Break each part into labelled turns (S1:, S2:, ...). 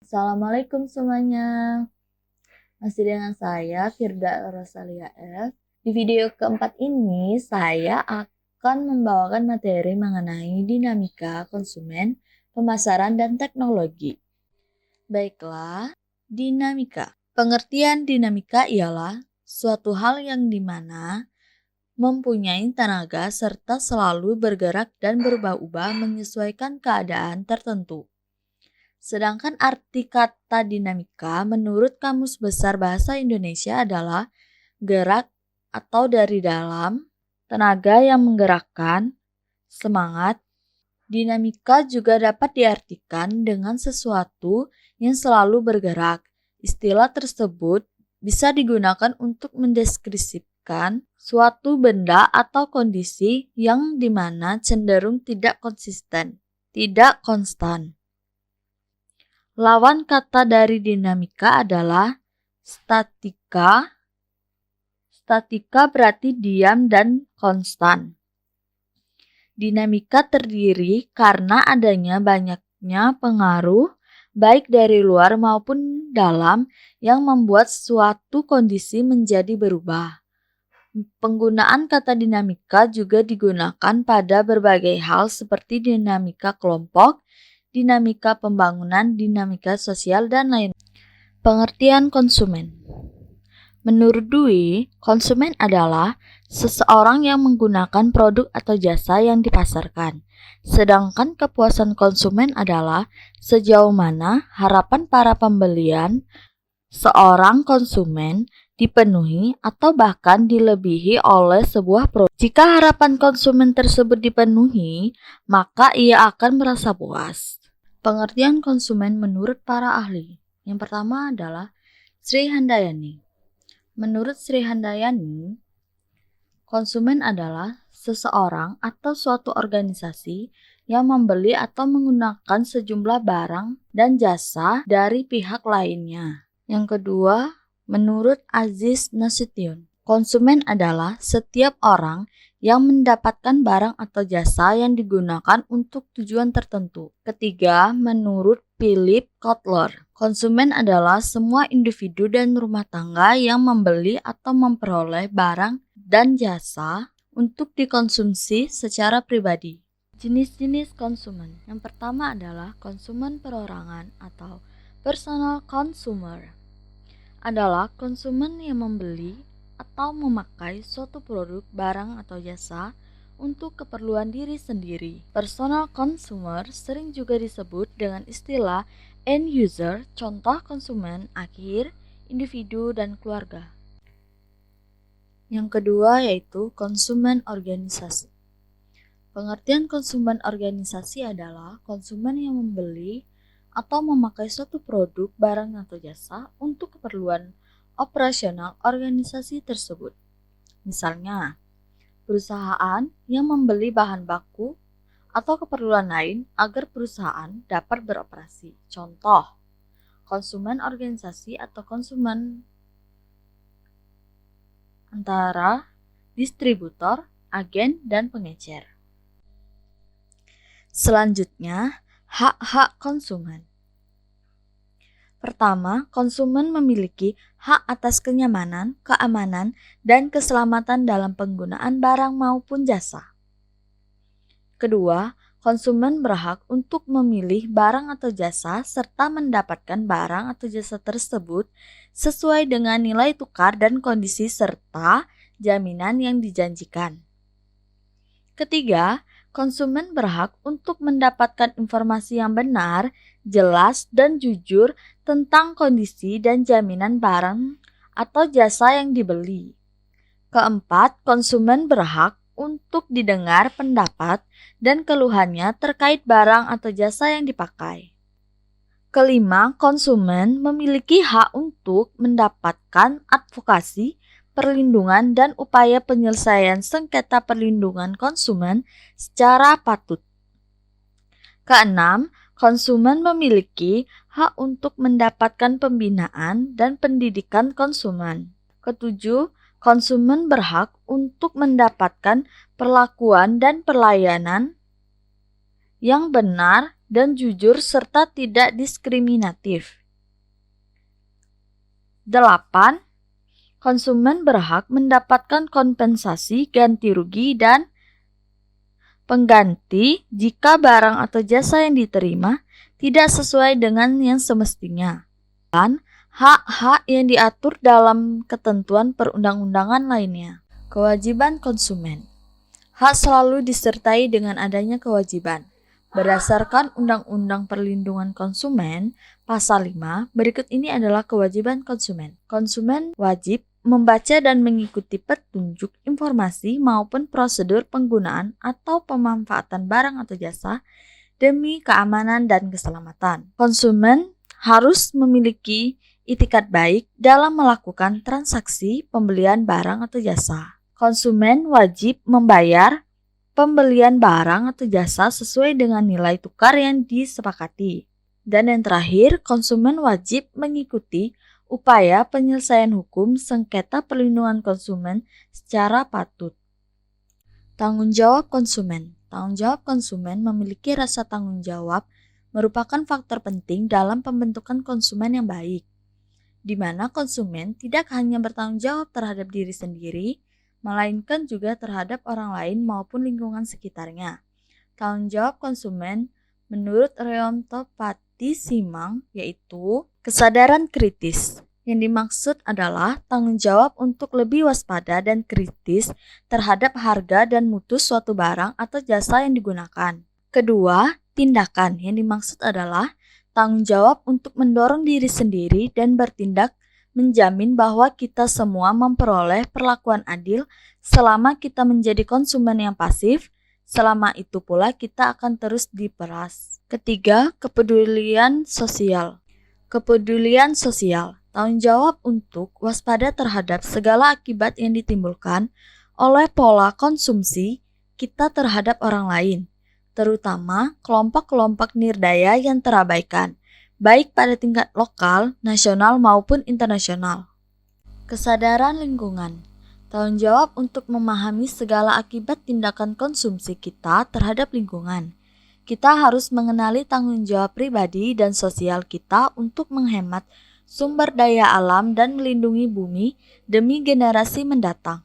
S1: Assalamualaikum semuanya. Masih dengan saya Firda Rosalia F. Di video keempat ini saya akan membawakan materi mengenai dinamika konsumen, pemasaran, dan teknologi. Baiklah, dinamika. Pengertian dinamika ialah suatu hal yang dimana mempunyai tenaga serta selalu bergerak dan berubah-ubah menyesuaikan keadaan tertentu. Sedangkan arti kata dinamika menurut Kamus Besar Bahasa Indonesia adalah gerak atau dari dalam, tenaga yang menggerakkan, semangat. Dinamika juga dapat diartikan dengan sesuatu yang selalu bergerak. Istilah tersebut bisa digunakan untuk mendeskripsikan suatu benda atau kondisi yang dimana cenderung tidak konsisten, tidak konstan. Lawan kata dari dinamika adalah statika. Statika berarti diam dan konstan. Dinamika terdiri karena adanya banyaknya pengaruh baik dari luar maupun dalam yang membuat suatu kondisi menjadi berubah. Penggunaan kata dinamika juga digunakan pada berbagai hal seperti dinamika kelompok, dinamika pembangunan, dinamika sosial, dan lain. Pengertian konsumen. Menurut Dewey, konsumen adalah seseorang yang menggunakan produk atau jasa yang dipasarkan. Sedangkan kepuasan konsumen adalah sejauh mana harapan para pembelian seorang konsumen dipenuhi atau bahkan dilebihi oleh sebuah produk. Jika harapan konsumen tersebut dipenuhi, maka ia akan merasa puas. Pengertian konsumen menurut para ahli. Yang pertama adalah Sri Handayani. Menurut Sri Handayani, konsumen adalah seseorang atau suatu organisasi yang membeli atau menggunakan sejumlah barang dan jasa dari pihak lainnya. Yang kedua, menurut Aziz Nasution, konsumen adalah setiap orang yang mendapatkan barang atau jasa yang digunakan untuk tujuan tertentu. Ketiga, menurut Philip Kotler, konsumen adalah semua individu dan rumah tangga yang membeli atau memperoleh barang dan jasa untuk dikonsumsi secara pribadi. Jenis-jenis konsumen. Yang pertama adalah konsumen perorangan atau personal consumer. Adalah konsumen yang membeli atau memakai suatu produk, barang, atau jasa untuk keperluan diri sendiri. Personal consumer sering juga disebut dengan istilah end user, contoh konsumen akhir, individu, dan keluarga. Yang kedua yaitu konsumen organisasi. Pengertian konsumen organisasi adalah konsumen yang membeli atau memakai suatu produk, barang, atau jasa untuk keperluan operasional organisasi tersebut. Misalnya, perusahaan yang membeli bahan baku atau keperluan lain agar perusahaan dapat beroperasi. Contoh, konsumen organisasi atau konsumen antara distributor, agen, dan pengecer. Selanjutnya, hak-hak konsumen. Pertama, konsumen memiliki hak atas kenyamanan, keamanan, dan keselamatan dalam penggunaan barang maupun jasa. Kedua, konsumen berhak untuk memilih barang atau jasa serta mendapatkan barang atau jasa tersebut sesuai dengan nilai tukar dan kondisi serta jaminan yang dijanjikan. Ketiga, konsumen berhak untuk mendapatkan informasi yang benar, jelas, dan jujur tentang kondisi dan jaminan barang atau jasa yang dibeli. Keempat, konsumen berhak untuk didengar pendapat dan keluhannya terkait barang atau jasa yang dipakai. Kelima, konsumen memiliki hak untuk mendapatkan advokasi, perlindungan, dan upaya penyelesaian sengketa perlindungan konsumen secara patut. Keenam, konsumen memiliki hak untuk mendapatkan pembinaan dan pendidikan konsumen. Ketujuh, konsumen berhak untuk mendapatkan perlakuan dan pelayanan yang benar dan jujur serta tidak diskriminatif. 8. Konsumen berhak mendapatkan kompensasi ganti rugi dan pengganti jika barang atau jasa yang diterima tidak sesuai dengan yang semestinya. Dan hak-hak yang diatur dalam ketentuan perundang-undangan lainnya. Kewajiban konsumen. Hak selalu disertai dengan adanya kewajiban. Berdasarkan Undang-Undang Perlindungan Konsumen, Pasal 5, berikut ini adalah kewajiban konsumen. Konsumen wajib membaca dan mengikuti petunjuk, informasi, maupun prosedur penggunaan atau pemanfaatan barang atau jasa demi keamanan dan keselamatan. Konsumen harus memiliki itikat baik dalam melakukan transaksi pembelian barang atau jasa. Konsumen wajib membayar pembelian barang atau jasa sesuai dengan nilai tukar yang disepakati. Dan yang terakhir, konsumen wajib mengikuti upaya penyelesaian hukum sengketa perlindungan konsumen secara patut. Tanggung jawab konsumen. Tanggung jawab konsumen memiliki rasa tanggung jawab merupakan faktor penting dalam pembentukan konsumen yang baik, di mana konsumen tidak hanya bertanggung jawab terhadap diri sendiri, melainkan juga terhadap orang lain maupun lingkungan sekitarnya. Tanggung jawab konsumen menurut Reom Topati Simang yaitu kesadaran kritis. Yang dimaksud adalah tanggung jawab untuk lebih waspada dan kritis terhadap harga dan mutu suatu barang atau jasa yang digunakan. Kedua, tindakan. Yang dimaksud adalah tanggung jawab untuk mendorong diri sendiri dan bertindak menjamin bahwa kita semua memperoleh perlakuan adil selama kita menjadi konsumen yang pasif, selama itu pula kita akan terus diperas. Ketiga, kepedulian sosial. Kepedulian sosial. Tanggung jawab untuk waspada terhadap segala akibat yang ditimbulkan oleh pola konsumsi kita terhadap orang lain, terutama kelompok-kelompok nirdaya yang terabaikan, baik pada tingkat lokal, nasional maupun internasional. Kesadaran lingkungan. Tanggung jawab untuk memahami segala akibat tindakan konsumsi kita terhadap lingkungan. Kita harus mengenali tanggung jawab pribadi dan sosial kita untuk menghemat sumber daya alam dan melindungi bumi demi generasi mendatang.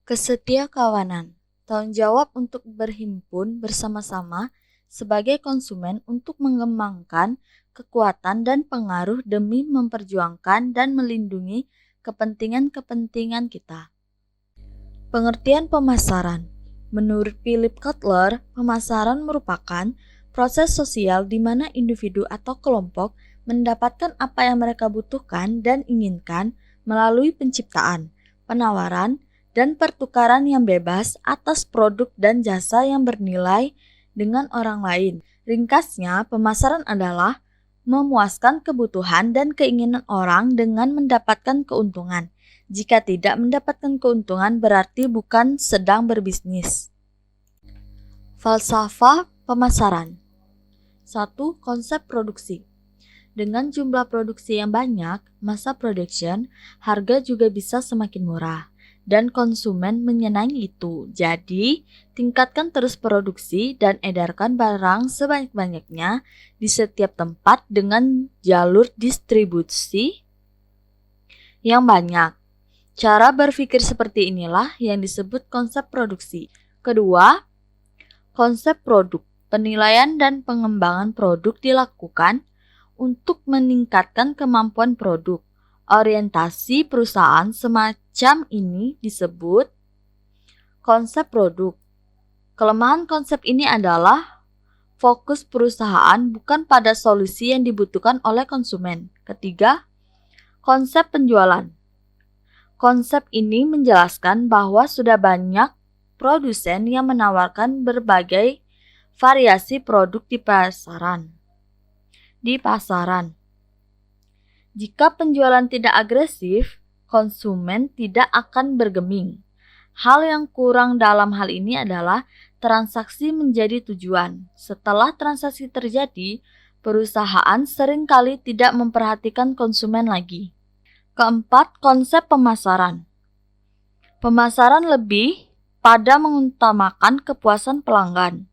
S1: Kesetiakawanan. Tanggung jawab untuk berhimpun bersama-sama sebagai konsumen untuk mengembangkan kekuatan dan pengaruh demi memperjuangkan dan melindungi kepentingan-kepentingan kita. Pengertian pemasaran. Menurut Philip Kotler, pemasaran merupakan proses sosial di mana individu atau kelompok mendapatkan apa yang mereka butuhkan dan inginkan melalui penciptaan, penawaran, dan pertukaran yang bebas atas produk dan jasa yang bernilai dengan orang lain. Ringkasnya, pemasaran adalah memuaskan kebutuhan dan keinginan orang dengan mendapatkan keuntungan. Jika tidak mendapatkan keuntungan berarti bukan sedang berbisnis. Falsafah pemasaran. 1. Konsep produksi. Dengan jumlah produksi yang banyak, masa production, harga juga bisa semakin murah. Dan konsumen menyenangi itu. Jadi, tingkatkan terus produksi dan edarkan barang sebanyak-banyaknya di setiap tempat dengan jalur distribusi yang banyak. Cara berpikir seperti inilah yang disebut konsep produksi. Kedua, konsep produk. Penilaian dan pengembangan produk dilakukan untuk meningkatkan kemampuan produk. Orientasi perusahaan semacam ini disebut konsep produk. Kelemahan konsep ini adalah fokus perusahaan bukan pada solusi yang dibutuhkan oleh konsumen. Ketiga, konsep penjualan. Konsep ini menjelaskan bahwa sudah banyak produsen yang menawarkan berbagai variasi produk di pasaran. Jika penjualan tidak agresif, konsumen tidak akan bergeming. Hal yang kurang dalam hal ini adalah transaksi menjadi tujuan. Setelah transaksi terjadi, perusahaan seringkali tidak memperhatikan konsumen lagi. Keempat, konsep pemasaran. Pemasaran lebih pada mengutamakan kepuasan pelanggan.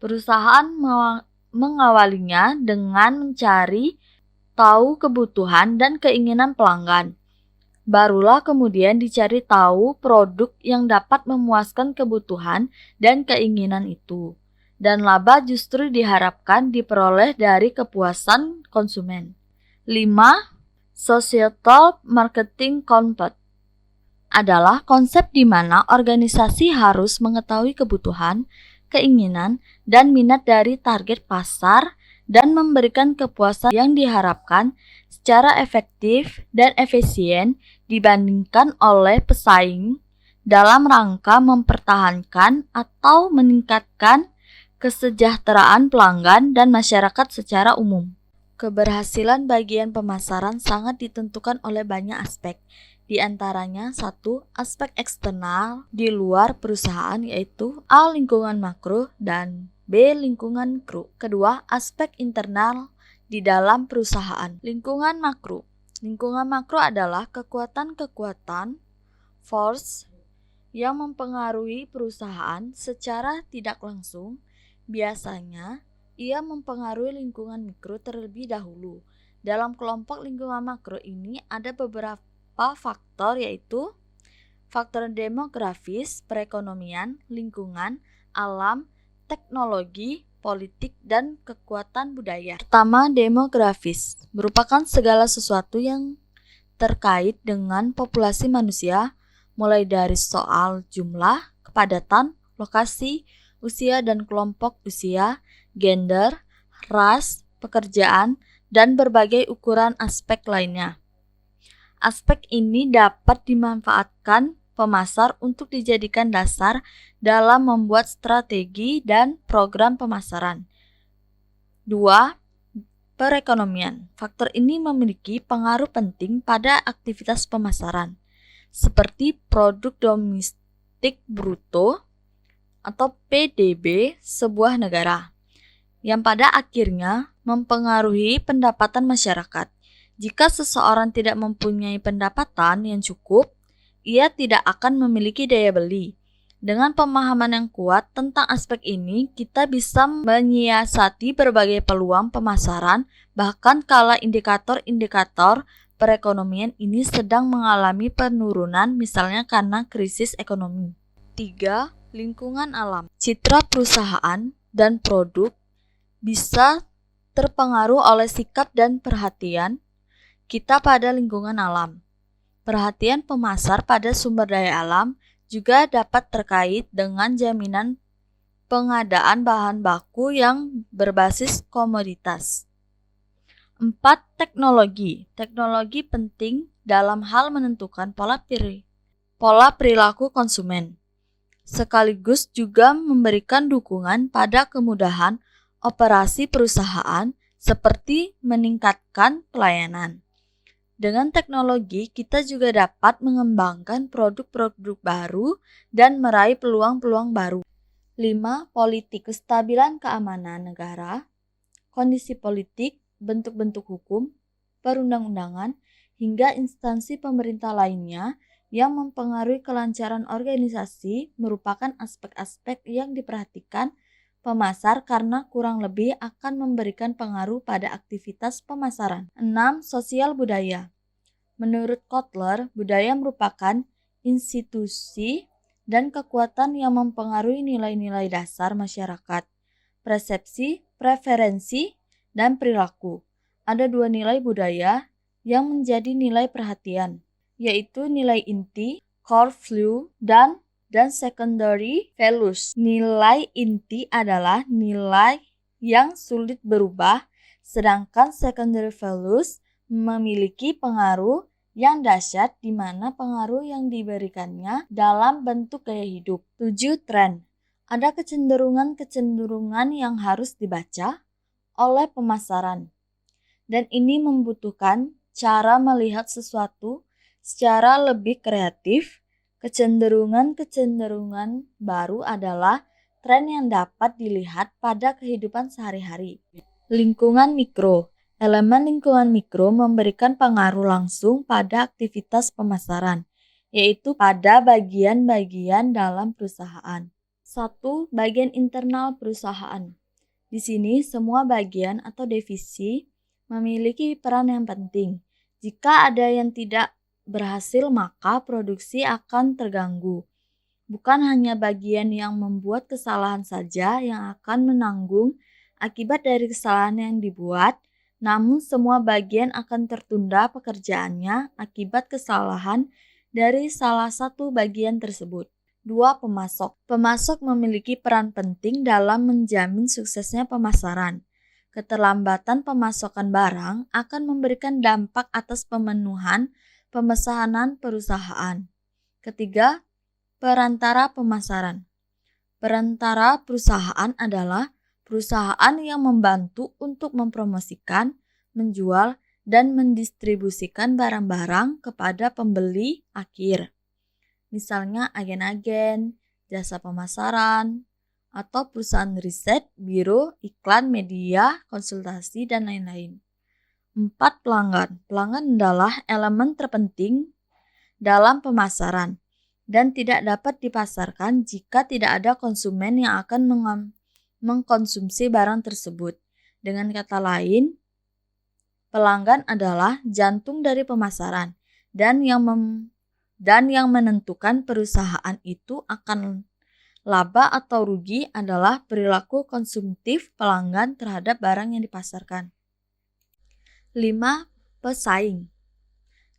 S1: Perusahaan mengawalinya dengan mencari tahu kebutuhan dan keinginan pelanggan. Barulah kemudian dicari tahu produk yang dapat memuaskan kebutuhan dan keinginan itu. Dan laba justru diharapkan diperoleh dari kepuasan konsumen. 5. Societal Marketing Concept adalah konsep di mana organisasi harus mengetahui kebutuhan, keinginan, dan minat dari target pasar dan memberikan kepuasan yang diharapkan secara efektif dan efisien dibandingkan oleh pesaing dalam rangka mempertahankan atau meningkatkan kesejahteraan pelanggan dan masyarakat secara umum. Keberhasilan bagian pemasaran sangat ditentukan oleh banyak aspek. Di antaranya 1. Aspek eksternal di luar perusahaan yaitu A. Lingkungan makro dan B. Lingkungan mikro. Kedua, aspek internal di dalam perusahaan. Lingkungan makro. Lingkungan makro adalah kekuatan-kekuatan force yang mempengaruhi perusahaan secara tidak langsung. Biasanya ia mempengaruhi lingkungan mikro terlebih dahulu. Dalam kelompok lingkungan makro ini ada beberapa faktor yaitu faktor demografis, perekonomian, lingkungan, alam, teknologi, politik, dan kekuatan budaya. Pertama, demografis merupakan segala sesuatu yang terkait dengan populasi manusia, mulai dari soal jumlah, kepadatan, lokasi, usia dan kelompok usia, gender, ras, pekerjaan, dan berbagai ukuran aspek lainnya. Aspek ini dapat dimanfaatkan pemasar untuk dijadikan dasar dalam membuat strategi dan program pemasaran. 2. Perekonomian. Faktor ini memiliki pengaruh penting pada aktivitas pemasaran, seperti produk domestik bruto atau PDB sebuah negara, yang pada akhirnya mempengaruhi pendapatan masyarakat. Jika seseorang tidak mempunyai pendapatan yang cukup, ia tidak akan memiliki daya beli. Dengan pemahaman yang kuat tentang aspek ini, kita bisa menyiasati berbagai peluang pemasaran, bahkan kala indikator-indikator perekonomian ini sedang mengalami penurunan, misalnya karena krisis ekonomi. 3. Lingkungan alam. Citra perusahaan dan produk bisa terpengaruh oleh sikap dan perhatian kita pada lingkungan alam. Perhatian pemasar pada sumber daya alam juga dapat terkait dengan jaminan pengadaan bahan baku yang berbasis komoditas. 4. Teknologi. Teknologi penting dalam hal menentukan pola perilaku konsumen, sekaligus juga memberikan dukungan pada kemudahan operasi perusahaan seperti meningkatkan pelayanan. Dengan teknologi, kita juga dapat mengembangkan produk-produk baru dan meraih peluang-peluang baru. 5. Politik. Kestabilan keamanan negara, kondisi politik, bentuk-bentuk hukum, perundang-undangan, hingga instansi pemerintah lainnya yang mempengaruhi kelancaran organisasi merupakan aspek-aspek yang diperhatikan pemasar karena kurang lebih akan memberikan pengaruh pada aktivitas pemasaran. 6. Sosial budaya. Menurut Kotler, budaya merupakan institusi dan kekuatan yang mempengaruhi nilai-nilai dasar masyarakat, persepsi, preferensi, dan perilaku. Ada 2 nilai budaya yang menjadi nilai perhatian, yaitu nilai inti, core value, dan secondary values. Nilai inti adalah nilai yang sulit berubah, sedangkan secondary values memiliki pengaruh yang dahsyat di mana pengaruh yang diberikannya dalam bentuk gaya hidup. 7. Tren. Ada kecenderungan-kecenderungan yang harus dibaca oleh pemasaran, dan ini membutuhkan cara melihat sesuatu secara lebih kreatif. Kecenderungan-kecenderungan baru adalah tren yang dapat dilihat pada kehidupan sehari-hari. Lingkungan mikro. Elemen lingkungan mikro memberikan pengaruh langsung pada aktivitas pemasaran, yaitu pada bagian-bagian dalam perusahaan. 1. Bagian internal perusahaan. Di sini semua bagian atau divisi memiliki peran yang penting. Jika ada yang tidak berhasil, maka produksi akan terganggu. Bukan hanya bagian yang membuat kesalahan saja yang akan menanggung akibat dari kesalahan yang dibuat, namun semua bagian akan tertunda pekerjaannya akibat kesalahan dari salah satu bagian tersebut. 2. Pemasok. Pemasok memiliki peran penting dalam menjamin suksesnya pemasaran. Keterlambatan pemasokan barang akan memberikan dampak atas pemenuhan pemesanan perusahaan. Ketiga, perantara pemasaran. Perantara perusahaan adalah perusahaan yang membantu untuk mempromosikan, menjual, dan mendistribusikan barang-barang kepada pembeli akhir. Misalnya agen-agen, jasa pemasaran, atau perusahaan riset, biro, iklan, media, konsultasi, dan lain-lain. 4. Pelanggan. Pelanggan adalah elemen terpenting dalam pemasaran dan tidak dapat dipasarkan jika tidak ada konsumen yang akan mengkonsumsi barang tersebut. Dengan kata lain, pelanggan adalah jantung dari pemasaran dan yang menentukan perusahaan itu akan laba atau rugi adalah perilaku konsumtif pelanggan terhadap barang yang dipasarkan. 5. Pesaing.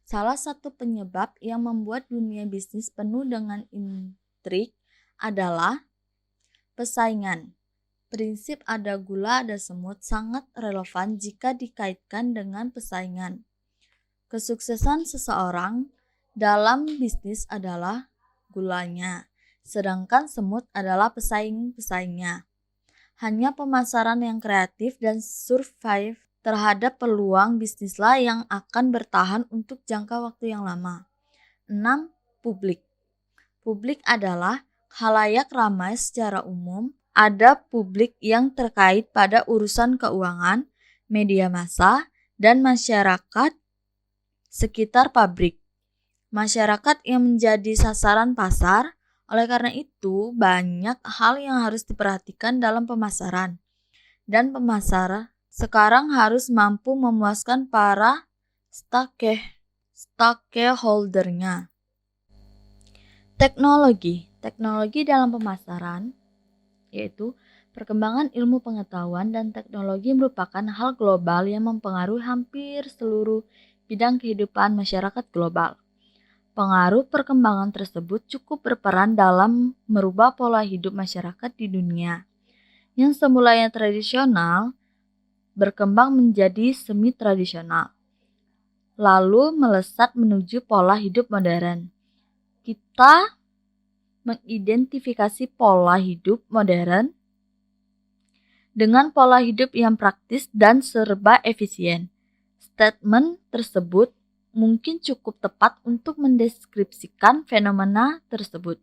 S1: Salah satu penyebab yang membuat dunia bisnis penuh dengan intrik adalah persaingan. Prinsip ada gula ada semut sangat relevan jika dikaitkan dengan persaingan. Kesuksesan seseorang dalam bisnis adalah gulanya, sedangkan semut adalah pesaing-pesaingnya. Hanya pemasaran yang kreatif dan survive terhadap peluang bisnislah yang akan bertahan untuk jangka waktu yang lama. 6. Publik. Publik adalah khalayak ramai secara umum. Ada publik yang terkait pada urusan keuangan, media massa, dan masyarakat sekitar pabrik. Masyarakat yang menjadi sasaran pasar, oleh karena itu banyak hal yang harus diperhatikan dalam pemasaran. Dan pemasar sekarang harus mampu memuaskan para stakeholdernya. Teknologi dalam pemasaran, yaitu perkembangan ilmu pengetahuan dan teknologi merupakan hal global yang mempengaruhi hampir seluruh bidang kehidupan masyarakat global. Pengaruh perkembangan tersebut cukup berperan dalam merubah pola hidup masyarakat di dunia, yang semulanya tradisional berkembang menjadi semi-tradisional, lalu melesat menuju pola hidup modern. Kita mengidentifikasi pola hidup modern dengan pola hidup yang praktis dan serba efisien. Statement tersebut mungkin cukup tepat untuk mendeskripsikan fenomena tersebut.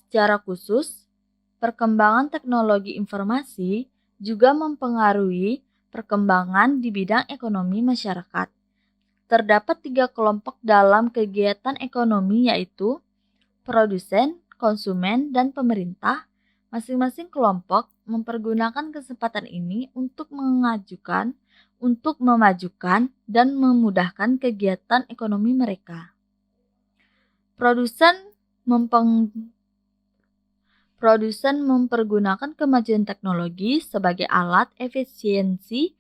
S1: Secara khusus, perkembangan teknologi informasi juga mempengaruhi perkembangan di bidang ekonomi masyarakat. Terdapat 3 kelompok dalam kegiatan ekonomi, yaitu produsen, konsumen, dan pemerintah. Masing-masing kelompok mempergunakan kesempatan ini untuk memajukan dan memudahkan kegiatan ekonomi mereka. Produsen mempergunakan kemajuan teknologi sebagai alat efisiensi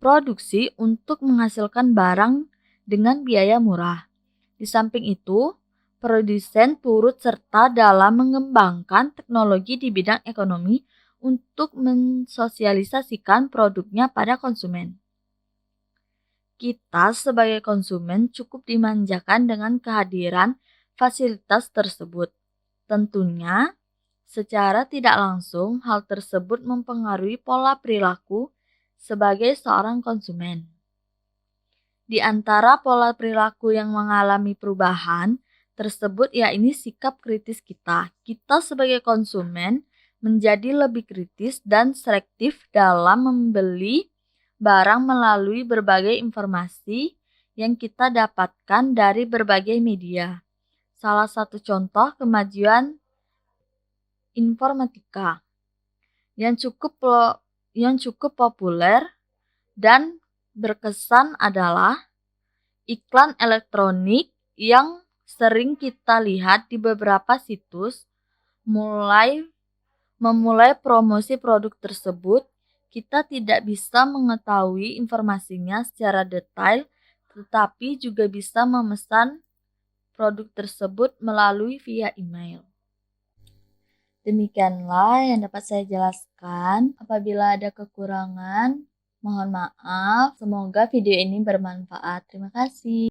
S1: produksi untuk menghasilkan barang dengan biaya murah. Di samping itu, produsen turut serta dalam mengembangkan teknologi di bidang ekonomi untuk mensosialisasikan produknya pada konsumen. Kita sebagai konsumen cukup dimanjakan dengan kehadiran fasilitas tersebut. Tentunya, secara tidak langsung hal tersebut mempengaruhi pola perilaku sebagai seorang konsumen. Di antara pola perilaku yang mengalami perubahan tersebut yakni sikap kritis kita. Kita sebagai konsumen menjadi lebih kritis dan selektif dalam membeli barang melalui berbagai informasi yang kita dapatkan dari berbagai media. Salah satu contoh kemajuan informatika yang cukup populer dan berkesan adalah iklan elektronik yang sering kita lihat di beberapa situs. Memulai promosi produk tersebut, kita tidak bisa mengetahui informasinya secara detail, tetapi juga bisa memesan produk tersebut melalui via email. Demikianlah yang dapat saya jelaskan. Apabila ada kekurangan, mohon maaf. Semoga video ini bermanfaat. Terima kasih.